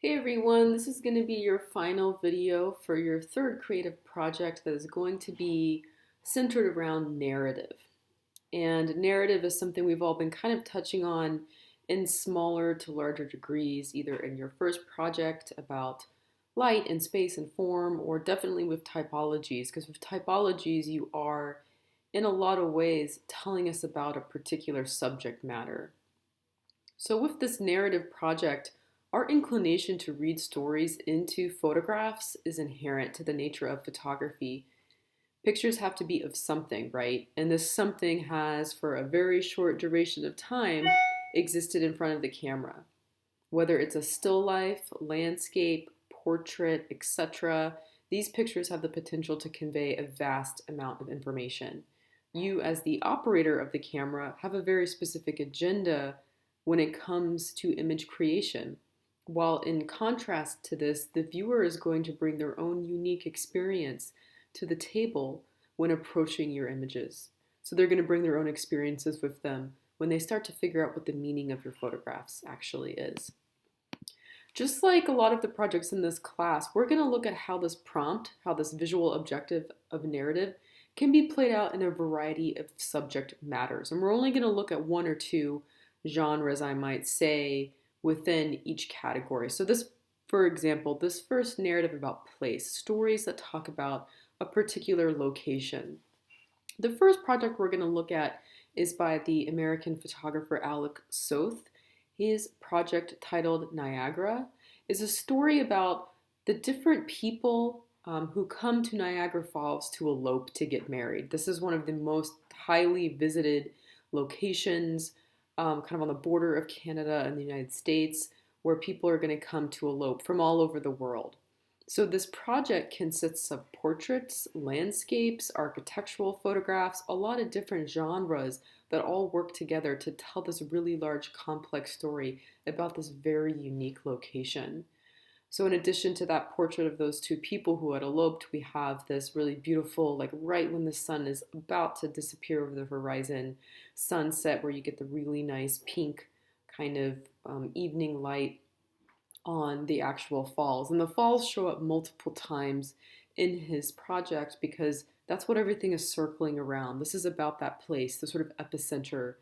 Hey everyone, this is going to be your final video for your third creative project that is going to be centered around narrative. And narrative is something we've all been kind of touching on in smaller to larger degrees, either in your first project about light and space and form, or definitely with typologies, because with typologies, you are in a lot of ways telling us about a particular subject matter. So, with this narrative project, our inclination to read stories into photographs is inherent to the nature of photography. Pictures have to be of something, right? And this something has, for a very short duration of time, existed in front of the camera. Whether it's a still life, landscape, portrait, etc., these pictures have the potential to convey a vast amount of information. You, as the operator of the camera, have a very specific agenda when it comes to image creation. While in contrast to this, the viewer is going to bring their own unique experience to the table when approaching your images. So they're going to bring their own experiences with them when they start to figure out what the meaning of your photographs actually is. Just like a lot of the projects in this class, we're going to look at how this prompt, how this visual objective of narrative can be played out in a variety of subject matters. And we're only going to look at one or two genres, I might say, within each category. So this, for example, this first narrative about place, stories that talk about a particular location. The first project we're going to look at is by the American photographer Alec Soth. His project, titled Niagara, is a story about the different people who come to Niagara Falls to elope to get married. This is one of the most highly visited locations, kind of on the border of Canada and the United States, where people are going to come to elope from all over the world. So this project consists of portraits, landscapes, architectural photographs, a lot of different genres that all work together to tell this really large, complex story about this very unique location. So in addition to that portrait of those two people who had eloped, we have this really beautiful, like right when the sun is about to disappear over the horizon, sunset where you get the really nice pink kind of evening light on the actual falls. And the falls show up multiple times in his project because that's what everything is circling around. This is about that place, the sort of epicenter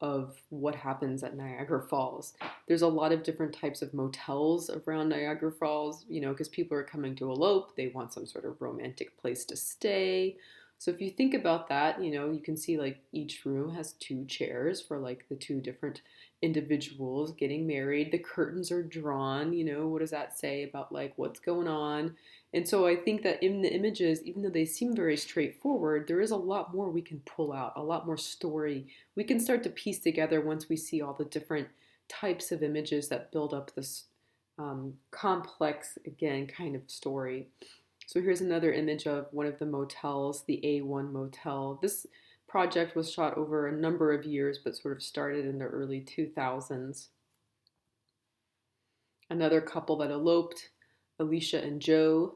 of what happens at Niagara Falls. There's a lot of different types of motels around Niagara Falls, because people are coming to elope, they want some sort of romantic place to stay. So if you think about that, you can see like each room has two chairs for like the two different individuals getting married. The curtains are drawn, what does that say about like what's going on? And so I think that in the images, even though they seem very straightforward, there is a lot more we can pull out, a lot more story we can start to piece together once we see all the different types of images that build up this complex, again, kind of story. So here's another image of one of the motels, the A1 Motel. This project was shot over a number of years, but sort of started in the early 2000s. Another couple that eloped, Alicia and Joe.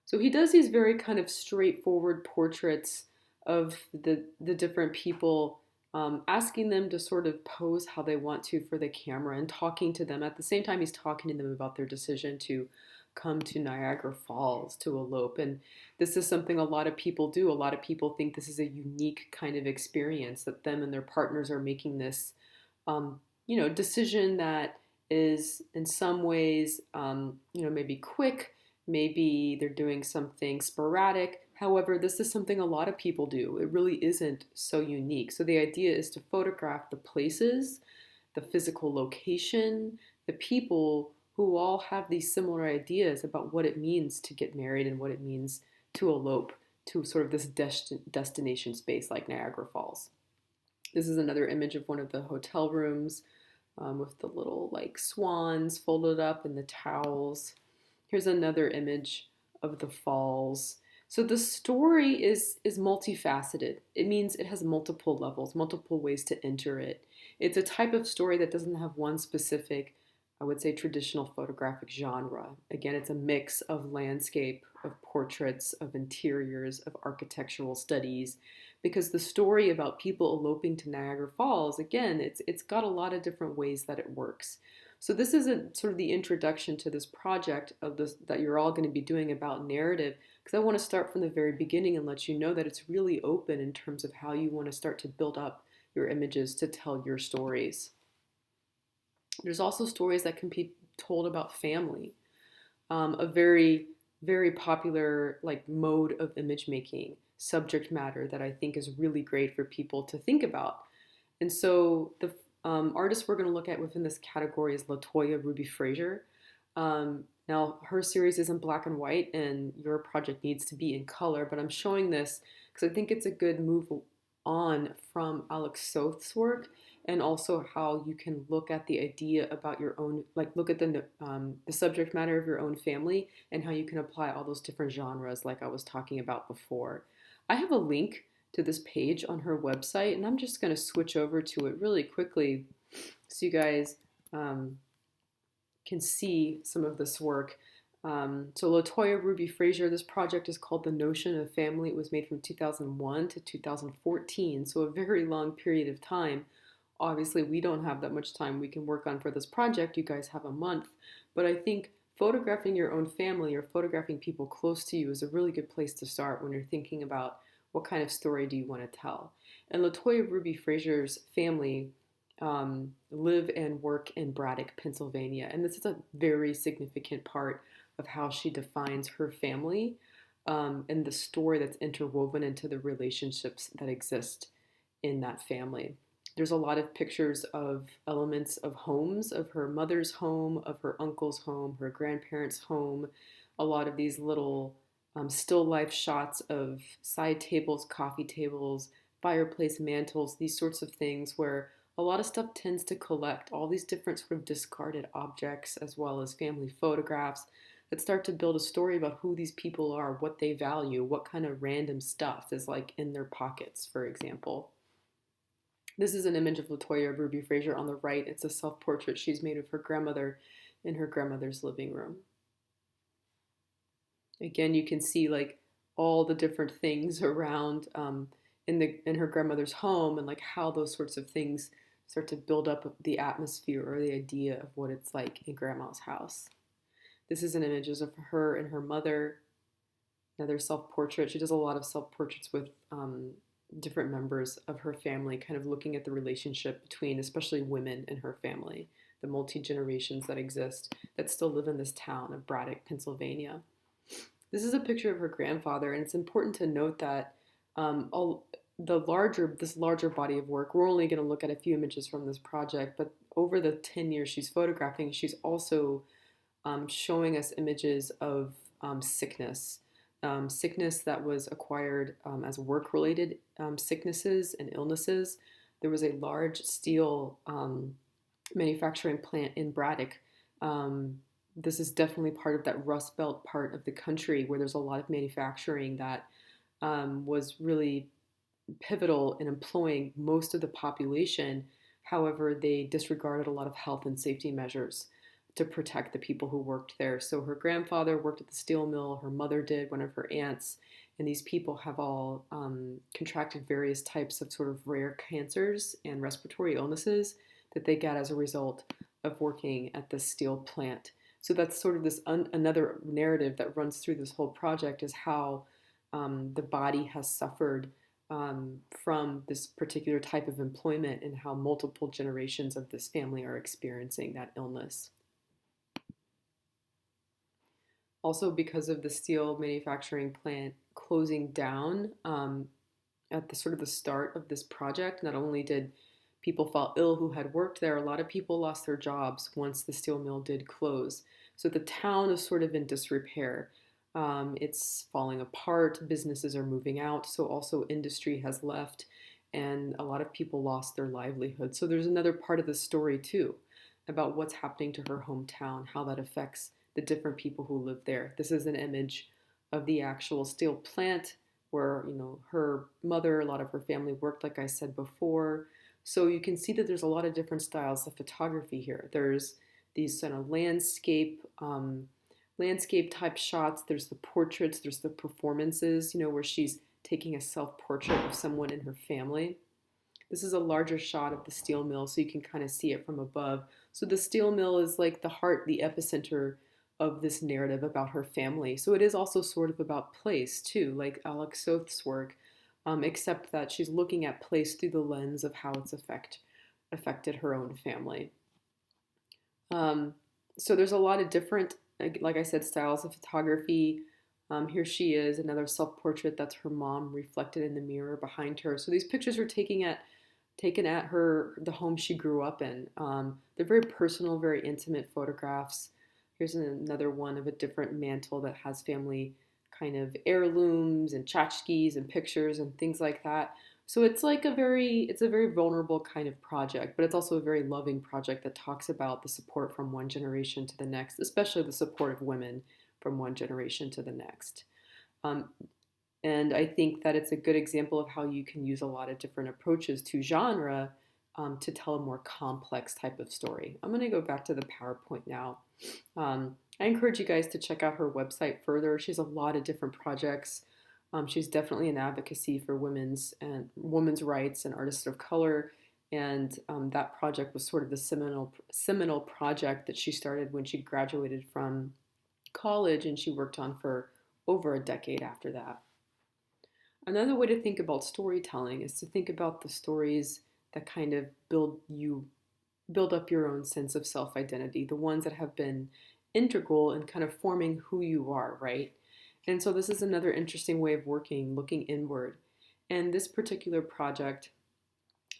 So he does these very kind of straightforward portraits of the different people, asking them to sort of pose how they want to for the camera and talking to them. At the same time, he's talking to them about their decision to come to Niagara Falls to elope. And this is something a lot of people do. A lot of people think this is a unique kind of experience, that them and their partners are making this, decision that is in some ways, maybe quick, maybe they're doing something sporadic. However, this is something a lot of people do. It really isn't so unique. So the idea is to photograph the places, the physical location, the people who all have these similar ideas about what it means to get married and what it means to elope to sort of this destination space like Niagara Falls. This is another image of one of the hotel rooms, with the little like swans folded up and the towels. Here's another image of the falls. So the story is multifaceted. It means it has multiple levels, multiple ways to enter it. It's a type of story that doesn't have one specific, I would say, traditional photographic genre. Again, it's a mix of landscape, of portraits, of interiors, of architectural studies, because the story about people eloping to Niagara Falls, again, it's got a lot of different ways that it works. So this isn't sort of the introduction to this project of this that you're all going to be doing about narrative, because I want to start from the very beginning and let you know that it's really open in terms of how you want to start to build up your images to tell your stories. There's also stories that can be told about family, a very popular like mode of image making subject matter that I think is really great for people to think about. And so the artist we're going to look at within this category is Latoya Ruby Frazier. Now, her series is in black and white, and your project needs to be in color, but I'm showing this because I think it's a good move on from Alex Soth's work, and also how you can look at the idea about your own, like look at the subject matter of your own family and how you can apply all those different genres like I was talking about before. I have a link to this page on her website, and I'm just going to switch over to it really quickly so you guys can see some of this work. So Latoya Ruby Frazier, this project is called The Notion of Family. It was made from 2001 to 2014, so a very long period of time. Obviously, we don't have that much time we can work on for this project. You guys have a month. But I think photographing your own family or photographing people close to you is a really good place to start when you're thinking about what kind of story do you want to tell. And Latoya Ruby Frazier's family live and work in Braddock, Pennsylvania. And this is a very significant part of how she defines her family and the story that's interwoven into the relationships that exist in that family. There's a lot of pictures of elements of homes, of her mother's home, of her uncle's home, her grandparents' home, a lot of these little still life shots of side tables, coffee tables, fireplace mantles, these sorts of things where a lot of stuff tends to collect all these different sort of discarded objects as well as family photographs that start to build a story about who these people are, what they value, what kind of random stuff is like in their pockets, for example. This is an image of Latoya Ruby Frazier on the right. It's a self-portrait she's made of her grandmother in her grandmother's living room. Again, you can see like all the different things around in her grandmother's home and like how those sorts of things start to build up the atmosphere or the idea of what it's like in grandma's house. This is an image of her and her mother, another self-portrait. She does a lot of self-portraits with different members of her family, kind of looking at the relationship between especially women in her family, the multi-generations that exist that still live in this town of Braddock, Pennsylvania. This is a picture of her grandfather, and it's important to note that this larger body of work, we're only going to look at a few images from this project, but over the 10 years she's photographing, she's also showing us images of sickness. Sickness that was acquired as work-related sicknesses and illnesses. There was a large steel manufacturing plant in Braddock. This is definitely part of that Rust Belt part of the country where there's a lot of manufacturing that was really pivotal in employing most of the population. However, they disregarded a lot of health and safety measures to protect the people who worked there. So her grandfather worked at the steel mill, her mother did, one of her aunts, and these people have all contracted various types of sort of rare cancers and respiratory illnesses that they get as a result of working at the steel plant. So that's sort of this another narrative that runs through this whole project is how the body has suffered from this particular type of employment and how multiple generations of this family are experiencing that illness. Also, because of the steel manufacturing plant closing down at the sort of the start of this project, not only did people fall ill who had worked there, a lot of people lost their jobs once the steel mill did close. So the town is sort of in disrepair. It's falling apart, businesses are moving out, so also industry has left, and a lot of people lost their livelihood. So there's another part of the story too about what's happening to her hometown, how that affects the different people who live there. This is an image of the actual steel plant where, you know, her mother, a lot of her family worked, like I said before. So you can see that there's a lot of different styles of photography here. There's these sort of landscape type shots. There's the portraits, there's the performances, you know, where she's taking a self-portrait of someone in her family. This is a larger shot of the steel mill, so you can kind of see it from above. So the steel mill is like the heart, the epicenter of this narrative about her family. So it is also sort of about place too, like Alex Soth's work, except that she's looking at place through the lens of how it's affected her own family. Um, so there's a lot of different, like I said, styles of photography. Here she is, another self-portrait. That's her mom reflected in the mirror behind her. So these pictures are taken at the home she grew up in. They're very personal, very intimate photographs. Here's another one of a different mantle that has family kind of heirlooms and tchotchkes and pictures and things like that. So it's a very vulnerable kind of project, but it's also a very loving project that talks about the support from one generation to the next, especially the support of women from one generation to the next. Um, and I think that it's a good example of how you can use a lot of different approaches to genre to tell a more complex type of story. I'm going to go back to the PowerPoint now. I encourage you guys to check out her website further. She has a lot of different projects. She's definitely an advocacy for women's rights and artists of color. And that project was sort of the seminal project that she started when she graduated from college, and she worked on for over a decade after that. Another way to think about storytelling is to think about the stories that kind of build up your own sense of self-identity, the ones that have been integral in kind of forming who you are, right? And so this is another interesting way of working, looking inward. And this particular project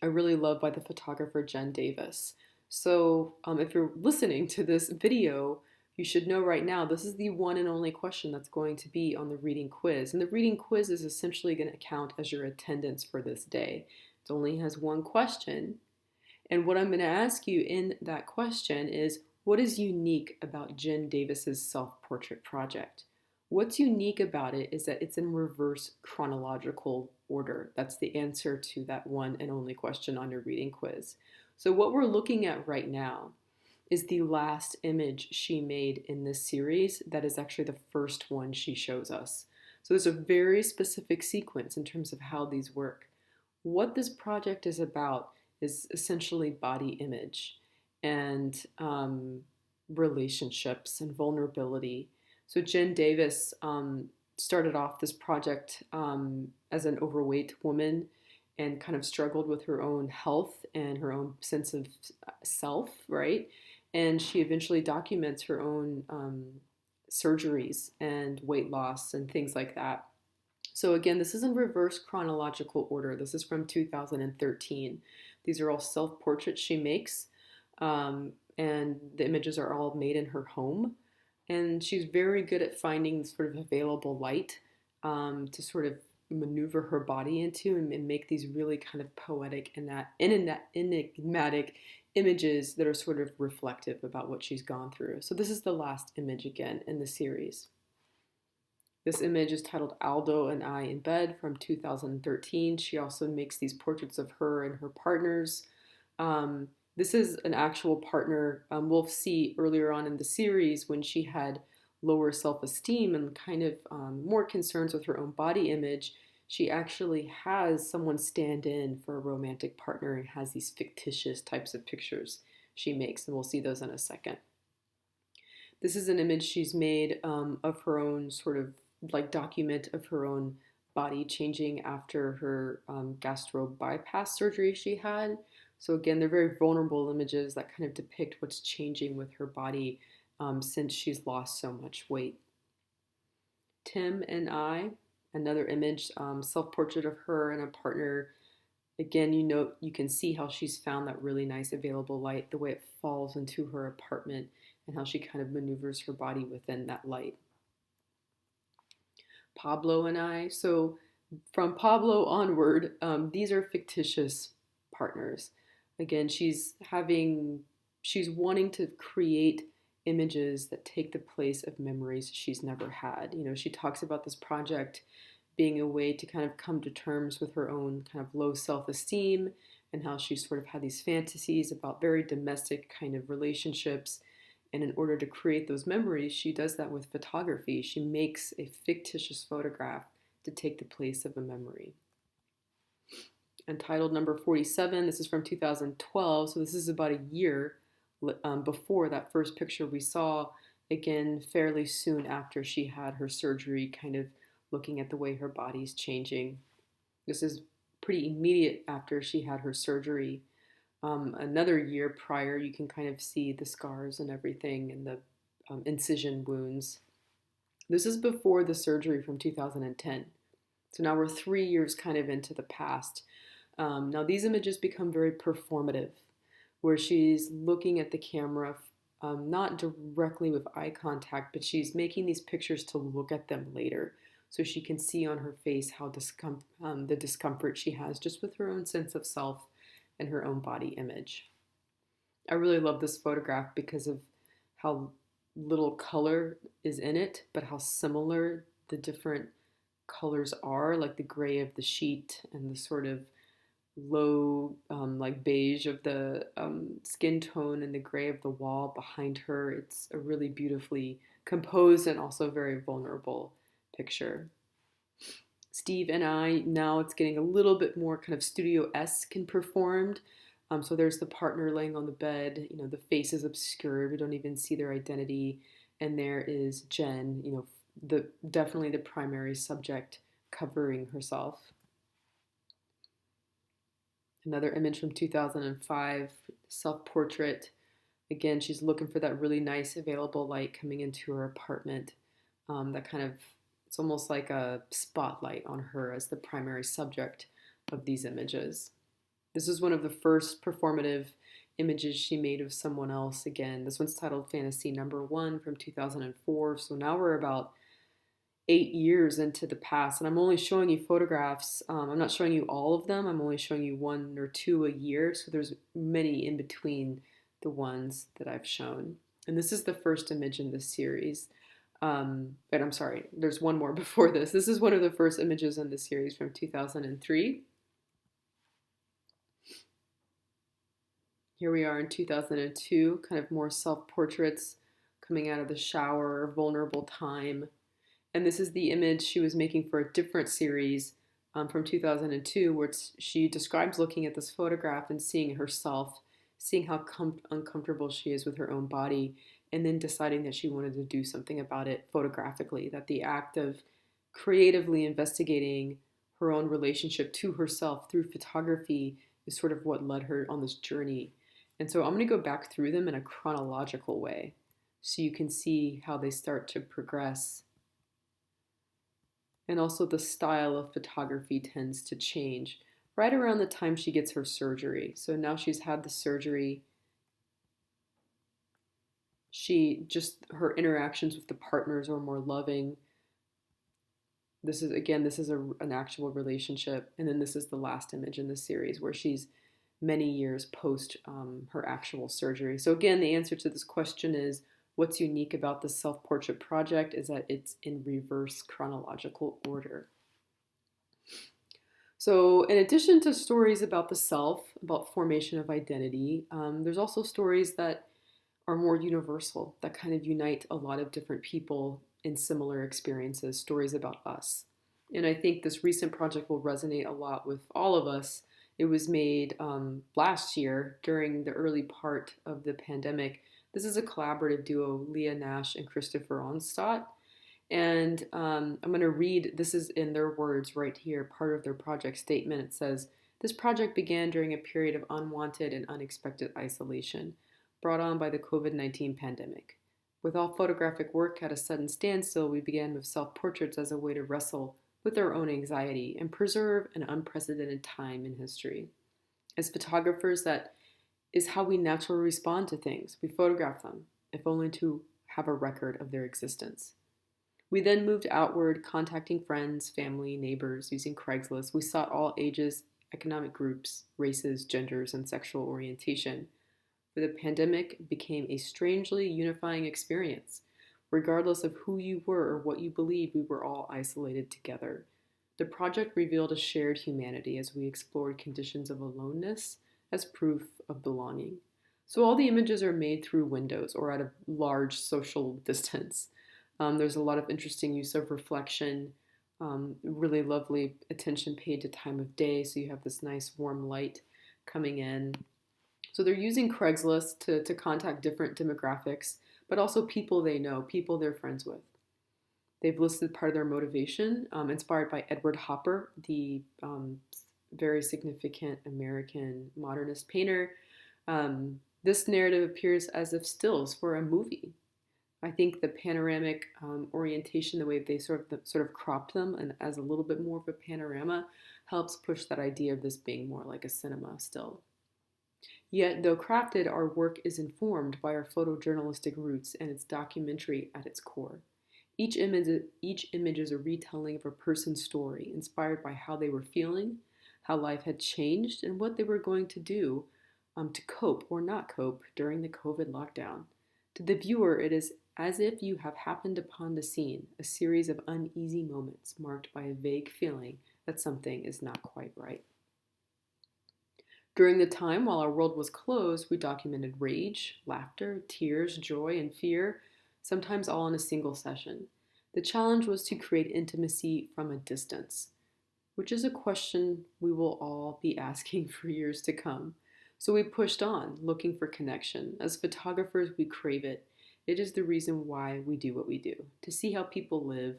I really love by the photographer Jen Davis. So if you're listening to this video, you should know right now this is the one and only question that's going to be on the reading quiz. And the reading quiz is essentially going to count as your attendance for this day. It only has one question. And what I'm going to ask you in that question is, what is unique about Jen Davis's self-portrait project? What's unique about it is that it's in reverse chronological order. That's the answer to that one and only question on your reading quiz. So what we're looking at right now is the last image she made in this series that is actually the first one she shows us. So there's a very specific sequence in terms of how these work. What this project is about is essentially body image and relationships and vulnerability. So Jen Davis started off this project as an overweight woman and kind of struggled with her own health and her own sense of self, right? And she eventually documents her own surgeries and weight loss and things like that. So again, this is in reverse chronological order. This is from 2013. These are all self-portraits she makes, and the images are all made in her home. And she's very good at finding sort of available light to sort of maneuver her body into and make these really kind of poetic and enigmatic images that are sort of reflective about what she's gone through. So this is the last image again in the series. This image is titled Aldo and I in Bed from 2013. She also makes these portraits of her and her partners. This is an actual partner. We'll see earlier on in the series when she had lower self-esteem and kind of more concerns with her own body image. She actually has someone stand in for a romantic partner and has these fictitious types of pictures she makes, and we'll see those in a second. This is an image she's made of her own sort of like document of her own body changing after her gastro bypass surgery she had. So again, they're very vulnerable images that kind of depict what's changing with her body since she's lost so much weight. Tim and I, another image, self-portrait of her and a partner. Again, you can see how she's found that really nice available light, the way it falls into her apartment and how she kind of maneuvers her body within that light. Pablo and I. So from Pablo onward, these are fictitious partners. Again, she's wanting to create images that take the place of memories she's never had. She talks about this project being a way to kind of come to terms with her own kind of low self-esteem and how she sort of had these fantasies about very domestic kind of relationships. And in order to create those memories, she does that with photography. She makes a fictitious photograph to take the place of a memory. entitled Number 47. This is from 2012, so this is about a year before that first picture we saw, again, fairly soon after she had her surgery, kind of looking at the way her body's changing. This is pretty immediate after she had her surgery. Another year prior, you can kind of see the scars and everything and the incision wounds. This is before the surgery from 2010. So now we're 3 years kind of into the past. Now these images become very performative, where she's looking at the camera, not directly with eye contact, but she's making these pictures to look at them later. So she can see on her face how the discomfort she has just with her own sense of self and her own body image. I really love this photograph because of how little color is in it, but how similar the different colors are, like the gray of the sheet and the sort of low like beige of the skin tone and the gray of the wall behind her. It's a really beautifully composed and also very vulnerable picture. Steve and I, now it's getting a little bit more kind of studio-esque and performed. So there's the partner laying on the bed, the face is obscured, we don't even see their identity. And there is Jen, definitely the primary subject, covering herself. Another image from 2005, self-portrait. Again, she's looking for that really nice available light coming into her apartment. That kind of, it's almost like a spotlight on her as the primary subject of these images. This is one of the first performative images she made of someone else. Again, this one's titled Fantasy Number 1 from 2004. So now we're about 8 years into the past, and I'm only showing you photographs. I'm not showing you all of them. I'm only showing you 1 or 2 a year. So there's many in between the ones that I've shown. And this is the first image in this series. But I'm sorry, there's one more before this. This is one of the first images in the series from 2003. Here we are in 2002, kind of more self-portraits coming out of the shower, vulnerable time. And this is the image she was making for a different series from 2002, where she describes looking at this photograph and seeing herself, seeing how uncomfortable she is with her own body, and then deciding that she wanted to do something about it photographically, that the act of creatively investigating her own relationship to herself through photography is sort of what led her on this journey. And so I'm going to go back through them in a chronological way so you can see how they start to progress. And also the style of photography tends to change right around the time she gets her surgery. So now she's had the surgery. Her interactions with the partners are more loving. This is an actual relationship. And then this is the last image in the series where she's many years post her actual surgery. So again, the answer to this question is, what's unique about the self-portrait project is that it's in reverse chronological order. So in addition to stories about the self, about formation of identity, there's also stories that are more universal, that kind of unite a lot of different people in similar experiences, stories about us. And I think this recent project will resonate a lot with all of us. It was made last year during the early part of the pandemic. This is a collaborative duo, Leah Nash and Christopher Onstadt. And I'm going to read, this is in their words right here, part of their project statement. It says, "This project began during a period of unwanted and unexpected isolation brought on by the COVID-19 pandemic. With all photographic work at a sudden standstill, we began with self-portraits as a way to wrestle with our own anxiety and preserve an unprecedented time in history. As photographers, that is how we naturally respond to things. We photograph them, if only to have a record of their existence. We then moved outward, contacting friends, family, neighbors, using Craigslist. We sought all ages, economic groups, races, genders, and sexual orientation. For the pandemic became a strangely unifying experience. Regardless of who you were or what you believed, we were all isolated together. The project revealed a shared humanity as we explored conditions of aloneness as proof of belonging." So all the images are made through windows or at a large social distance. There's a lot of interesting use of reflection. Really lovely attention paid to time of day, so you have this nice warm light coming in. So they're using Craigslist to contact different demographics, but also people they know, people they're friends with. They've listed part of their motivation, inspired by Edward Hopper, the very significant American modernist painter. This narrative appears as if stills for a movie. I think the panoramic orientation, the way they sort of cropped them and as a little bit more of a panorama, helps push that idea of this being more like a cinema still. Yet, though crafted, our work is informed by our photojournalistic roots and it's documentary at its core. Each image is a retelling of a person's story, inspired by how they were feeling, how life had changed, and what they were going to do to cope or not cope during the COVID lockdown. To the viewer, it is as if you have happened upon the scene, a series of uneasy moments marked by a vague feeling that something is not quite right. During the time while our world was closed, we documented rage, laughter, tears, joy, and fear, sometimes all in a single session. The challenge was to create intimacy from a distance, which is a question we will all be asking for years to come. So we pushed on, looking for connection. As photographers, we crave it. It is the reason why we do what we do, to see how people live,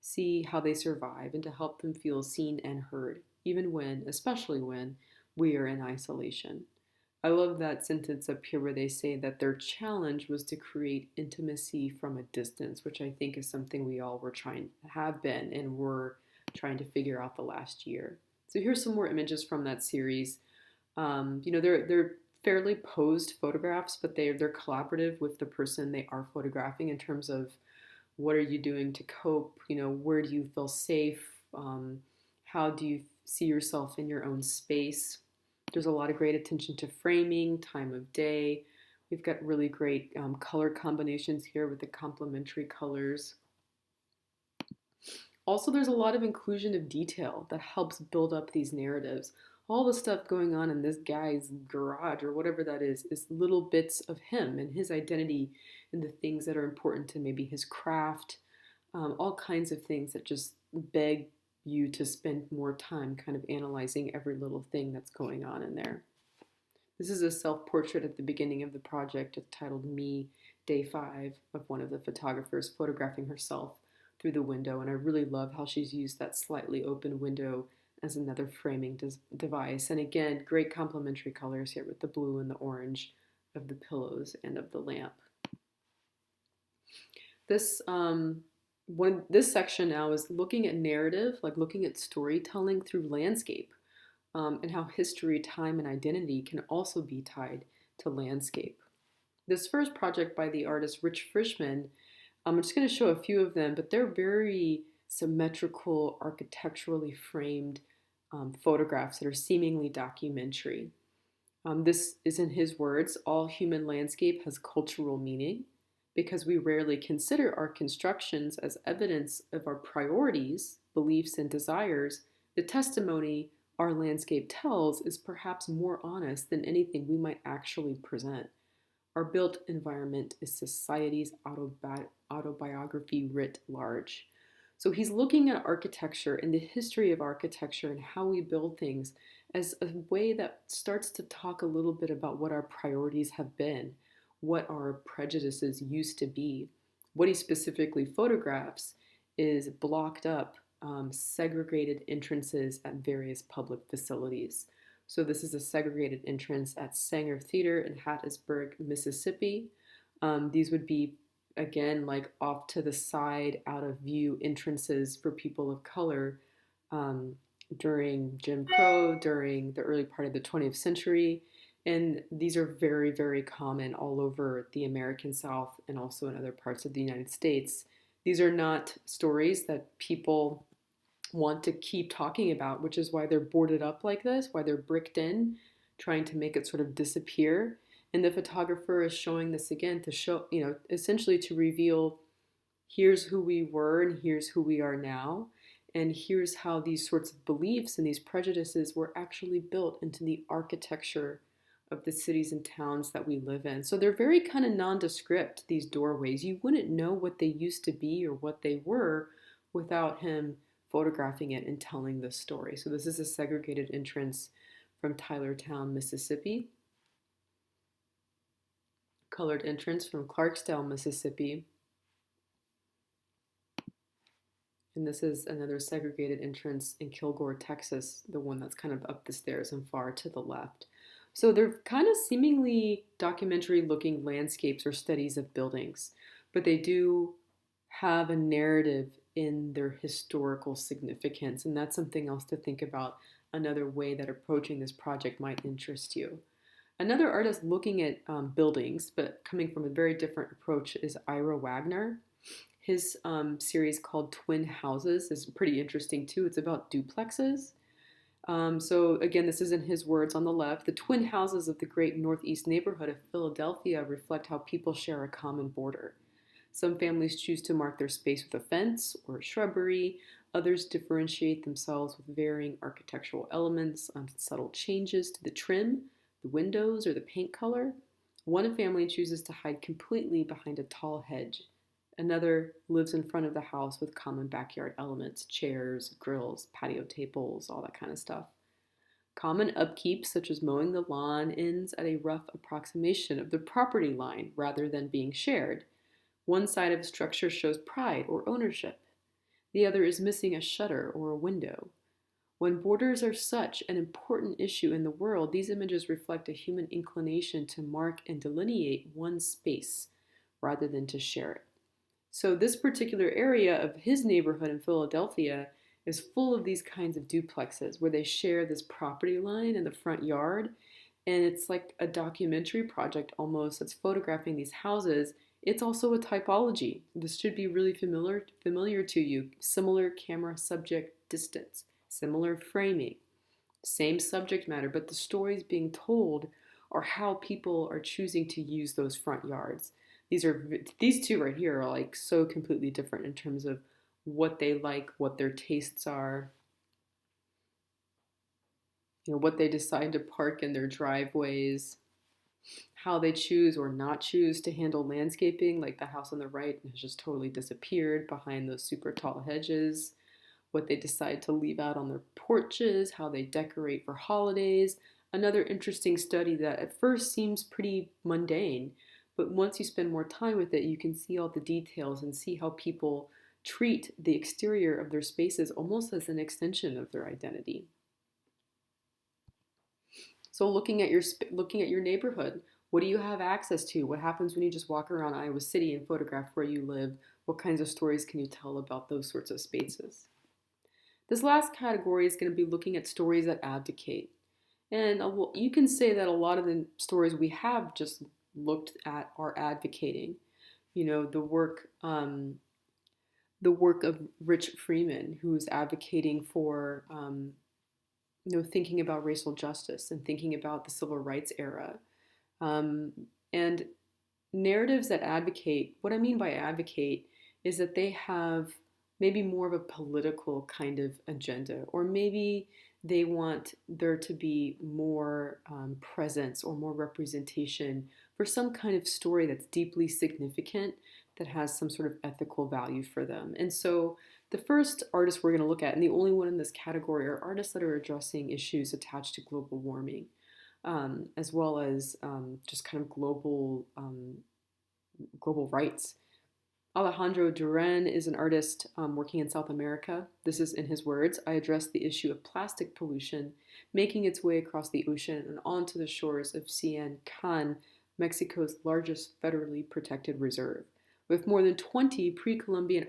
see how they survive, and to help them feel seen and heard, even when, especially when, we are in isolation. I love that sentence up here where they say that their challenge was to create intimacy from a distance, which I think is something we all have been and were trying to figure out the last year. So here's some more images from that series. They're fairly posed photographs, but they're collaborative with the person they are photographing in terms of what are you doing to cope? Where do you feel safe? How do you see yourself in your own space? There's a lot of great attention to framing, time of day. We've got really great color combinations here with the complementary colors. Also, there's a lot of inclusion of detail that helps build up these narratives. All the stuff going on in this guy's garage or whatever that is little bits of him and his identity and the things that are important to maybe his craft, all kinds of things that just beg you to spend more time kind of analyzing every little thing that's going on in there. This is a self-portrait at the beginning of the project titled Me, Day 5, of one of the photographers photographing herself through the window, and I really love how she's used that slightly open window as another framing device. And again, great complementary colors here with the blue and the orange of the pillows and of the lamp. This section now is looking at narrative, like looking at storytelling through landscape, and how history, time, and identity can also be tied to landscape. This first project by the artist Rich Frischman, I'm just going to show a few of them, but they're very symmetrical, architecturally framed photographs that are seemingly documentary. This is in his words, all human landscape has cultural meaning because we rarely consider our constructions as evidence of our priorities, beliefs, and desires. The testimony our landscape tells is perhaps more honest than anything we might actually present. Our built environment is society's autobiography writ large. So he's looking at architecture and the history of architecture and how we build things as a way that starts to talk a little bit about what our priorities have been, what our prejudices used to be. What he specifically photographs is blocked up, segregated entrances at various public facilities. So this is a segregated entrance at Sanger Theater in Hattiesburg, Mississippi. These would be, again, like off to the side, out of view entrances for people of color during Jim Crow, during the early part of the 20th century. And these are very, very common all over the American South and also in other parts of the United States. These are not stories that people want to keep talking about, which is why they're boarded up like this, why they're bricked in, trying to make it sort of disappear. And the photographer is showing this again to show, essentially to reveal here's who we were and here's who we are now. And here's how these sorts of beliefs and these prejudices were actually built into the architecture of the cities and towns that we live in. So they're very kind of nondescript, these doorways. You wouldn't know what they used to be or what they were without him photographing it and telling the story. So this is a segregated entrance from Tylertown, Mississippi. Colored entrance from Clarksdale, Mississippi. And this is another segregated entrance in Kilgore, Texas, the one that's kind of up the stairs and far to the left. So they're kind of seemingly documentary looking landscapes or studies of buildings, but they do have a narrative in their historical significance. And that's something else to think about, another way that approaching this project might interest you. Another artist looking at buildings, but coming from a very different approach, is Ira Wagner. His series called Twin Houses is pretty interesting too. It's about duplexes. So again, this is in his words on the left. The twin houses of the great northeast neighborhood of Philadelphia reflect how people share a common border. Some families choose to mark their space with a fence or a shrubbery. Others differentiate themselves with varying architectural elements and subtle changes to the trim, the windows, or the paint color. One family chooses to hide completely behind a tall hedge. Another lives in front of the house with common backyard elements, chairs, grills, patio tables, all that kind of stuff. Common upkeep, such as mowing the lawn, ends at a rough approximation of the property line rather than being shared. One side of a structure shows pride or ownership. The other is missing a shutter or a window. When borders are such an important issue in the world, these images reflect a human inclination to mark and delineate one's space rather than to share it. So this particular area of his neighborhood in Philadelphia is full of these kinds of duplexes where they share this property line in the front yard. And it's like a documentary project almost that's photographing these houses. It's also a typology. This should be really familiar to you. Similar camera subject distance, similar framing, same subject matter, but the stories being told are how people are choosing to use those front yards. These two right here are like so completely different in terms of what they like, what their tastes are, what they decide to park in their driveways, how they choose or not choose to handle landscaping, like the house on the right has just totally disappeared behind those super tall hedges, what they decide to leave out on their porches, how they decorate for holidays. Another interesting study that at first seems pretty mundane, but once you spend more time with it, you can see all the details and see how people treat the exterior of their spaces almost as an extension of their identity. So looking at your neighborhood, what do you have access to? What happens when you just walk around Iowa City and photograph where you live? What kinds of stories can you tell about those sorts of spaces? This last category is going to be looking at stories that advocate. And you can say that a lot of the stories we have just looked at are advocating. The work of Rich Freeman, who's advocating for thinking about racial justice and thinking about the civil rights era, and narratives that advocate. What I mean by advocate is that they have maybe more of a political kind of agenda, or maybe they want there to be more presence or more representation for some kind of story that's deeply significant, that has some sort of ethical value for them. And so the first artist we're going to look at, and the only one in this category, are artists that are addressing issues attached to global warming, as well as just kind of global rights. Alejandro Duran is an artist working in South America. This is in his words: "I address the issue of plastic pollution making its way across the ocean and onto the shores of Cian Can, Mexico's largest federally protected reserve. With more than 20 pre-Columbian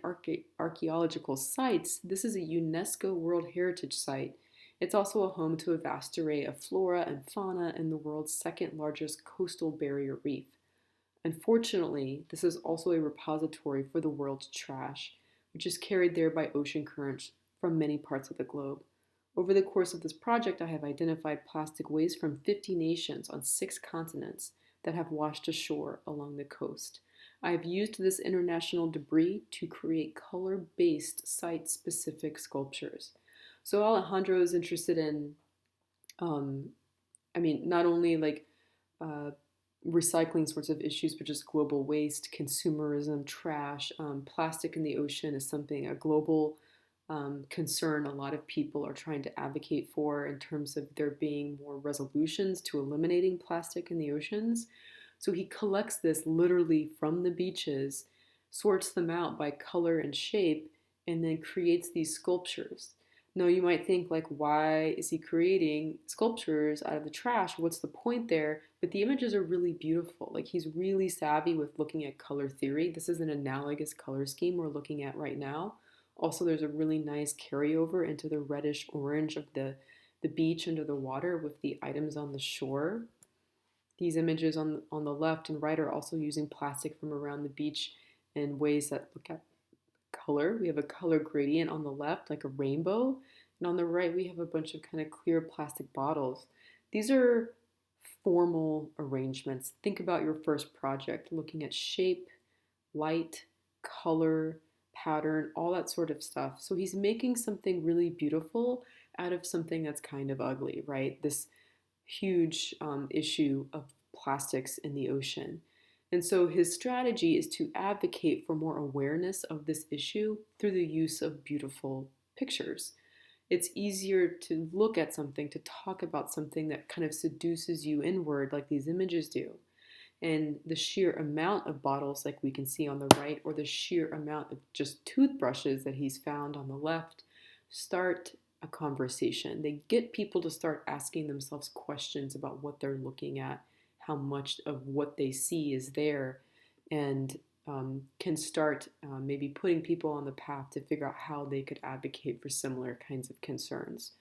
archaeological sites, this is a UNESCO World Heritage Site. It's also a home to a vast array of flora and fauna in the world's second largest coastal barrier reef. Unfortunately, this is also a repository for the world's trash, which is carried there by ocean currents from many parts of the globe. Over the course of this project, I have identified plastic waste from 50 nations on 6 continents that have washed ashore along the coast. I have used this international debris to create color-based site-specific sculptures." So Alejandro is interested in, not only recycling sorts of issues, but just global waste, consumerism, trash, plastic in the ocean is something, a global concern a lot of people are trying to advocate for in terms of there being more resolutions to eliminating plastic in the oceans. So he collects this literally from the beaches, sorts them out by color and shape, and then creates these sculptures. Now you might think like, why is he creating sculptures out of the trash? What's the point there? But the images are really beautiful. Like he's really savvy with looking at color theory. This is an analogous color scheme we're looking at right now. Also, there's a really nice carryover into the reddish orange of the beach under the water with the items on the shore. These images on the left and right are also using plastic from around the beach in ways that look at color. We have a color gradient on the left, like a rainbow, and on the right we have a bunch of kind of clear plastic bottles. These are formal arrangements. Think about your first project, looking at shape, light, color, pattern, all that sort of stuff. So he's making something really beautiful out of something that's kind of ugly, right? This huge issue of plastics in the ocean. And so his strategy is to advocate for more awareness of this issue through the use of beautiful pictures. It's easier to look at something, to talk about something that kind of seduces you inward, like these images do. And the sheer amount of bottles, like we can see on the right, or the sheer amount of just toothbrushes that he's found on the left, start a conversation. They get people to start asking themselves questions about what they're looking at, how much of what they see is there, and can start maybe putting people on the path to figure out how they could advocate for similar kinds of concerns.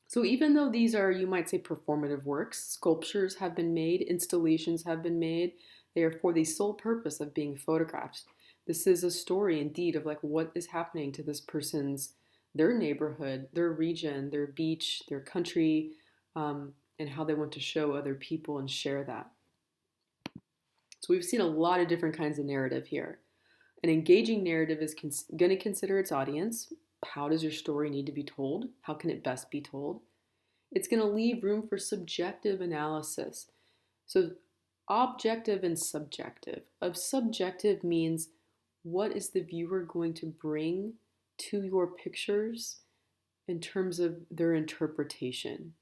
So even though these are, you might say, performative works, sculptures have been made, installations have been made, they are for the sole purpose of being photographed. This is a story indeed of like what is happening to this person's, their neighborhood, their region, their beach, their country, and how they want to show other people and share that. So we've seen a lot of different kinds of narrative here. An engaging narrative is going to consider its audience. How does your story need to be told? How can it best be told? It's going to leave room for subjective analysis. So objective and subjective. Of subjective means what is the viewer going to bring to your pictures in terms of their interpretation.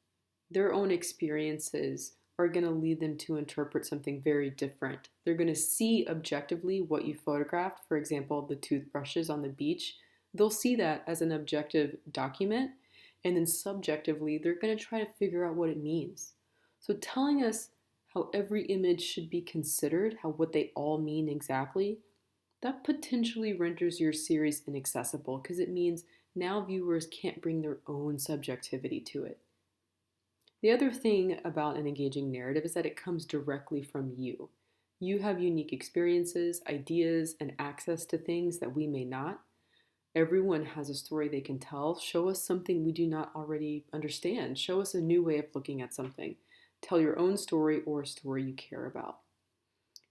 Their own experiences are going to lead them to interpret something very different. They're going to see objectively what you photographed, for example, the toothbrushes on the beach. They'll see that as an objective document, and then subjectively, they're going to try to figure out what it means. So telling us how every image should be considered, how what they all mean exactly, that potentially renders your series inaccessible because it means now viewers can't bring their own subjectivity to it. The other thing about an engaging narrative is that it comes directly from you. You have unique experiences, ideas, and access to things that we may not. Everyone has a story they can tell. Show us something we do not already understand. Show us a new way of looking at something. Tell your own story or a story you care about.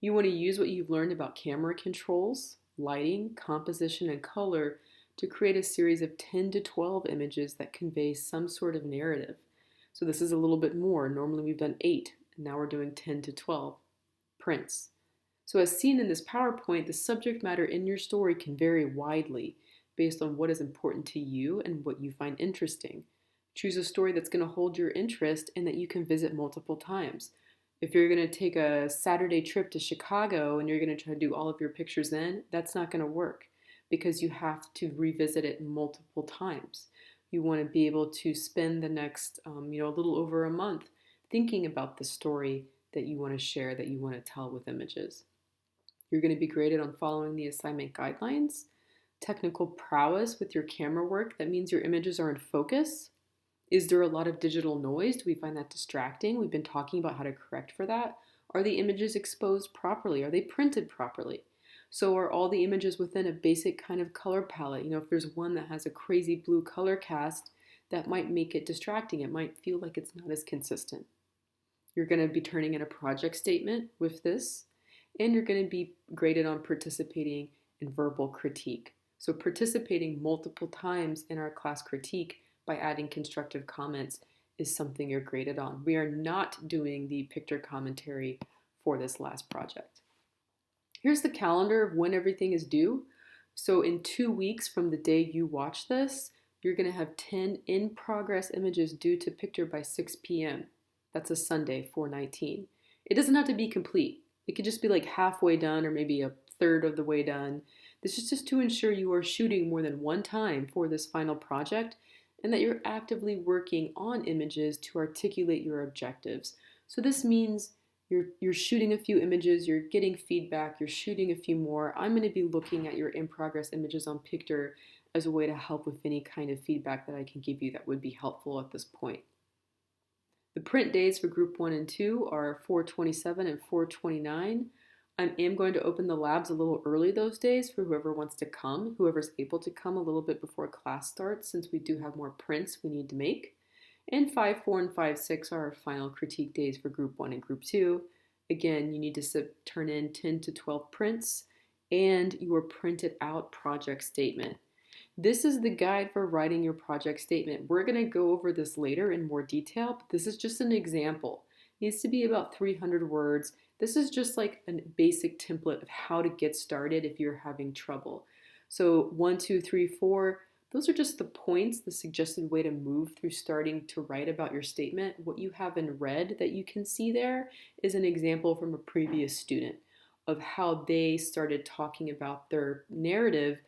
You want to use what you've learned about camera controls, lighting, composition, and color to create a series of 10 to 12 images that convey some sort of narrative. So this is a little bit more. Normally we've done 8, and now we're doing 10 to 12 prints. So as seen in this PowerPoint, the subject matter in your story can vary widely based on what is important to you and what you find interesting. Choose a story that's going to hold your interest and that you can visit multiple times. If you're going to take a Saturday trip to Chicago and you're going to try to do all of your pictures then, that's not going to work because you have to revisit it multiple times. You want to be able to spend the next, a little over a month thinking about the story that you want to share, that you want to tell with images. You're going to be graded on following the assignment guidelines. Technical prowess with your camera work, that means your images are in focus. Is there a lot of digital noise? Do we find that distracting? We've been talking about how to correct for that. Are the images exposed properly? Are they printed properly? So are all the images within a basic kind of color palette? If there's one that has a crazy blue color cast, that might make it distracting. It might feel like it's not as consistent. You're going to be turning in a project statement with this, and you're going to be graded on participating in verbal critique. So participating multiple times in our class critique by adding constructive comments is something you're graded on. We are not doing the picture commentary for this last project. Here's the calendar of when everything is due. So in 2 weeks from the day you watch this, you're going to have 10 in-progress images due to Pictor by 6 p.m. That's a Sunday, 4/19. It doesn't have to be complete. It could just be like halfway done or maybe a third of the way done. This is just to ensure you are shooting more than one time for this final project and that you're actively working on images to articulate your objectives. So this means you're shooting a few images, you're getting feedback, you're shooting a few more. I'm going to be looking at your in-progress images on Pictor as a way to help with any kind of feedback that I can give you that would be helpful at this point. The print days for group 1 and 2 are 4/27 and 4/29. I am going to open the labs a little early those days for whoever wants to come, whoever's able to come a little bit before class starts, since we do have more prints we need to make. And 5/4 and 5/6 are our final critique days for group 1 and group 2. Again, you need to turn in 10 to 12 prints and your printed out project statement. This is the guide for writing your project statement. We're going to go over this later in more detail, but this is just an example. It needs to be about 300 words. This is just like a basic template of how to get started if you're having trouble. So 1, 2, 3, 4, those are just the points, the suggested way to move through starting to write about your statement. What you have in red that you can see there is an example from a previous student of how they started talking about their narrative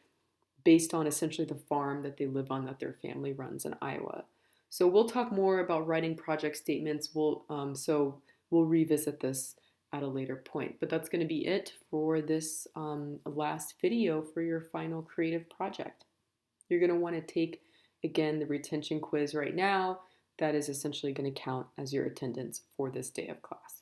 based on essentially the farm that they live on that their family runs in Iowa. So we'll talk more about writing project statements. We'll revisit this at a later point. But that's going to be it for this last video for your final creative project. You're going to want to take, again, the retention quiz right now. That is essentially going to count as your attendance for this day of class.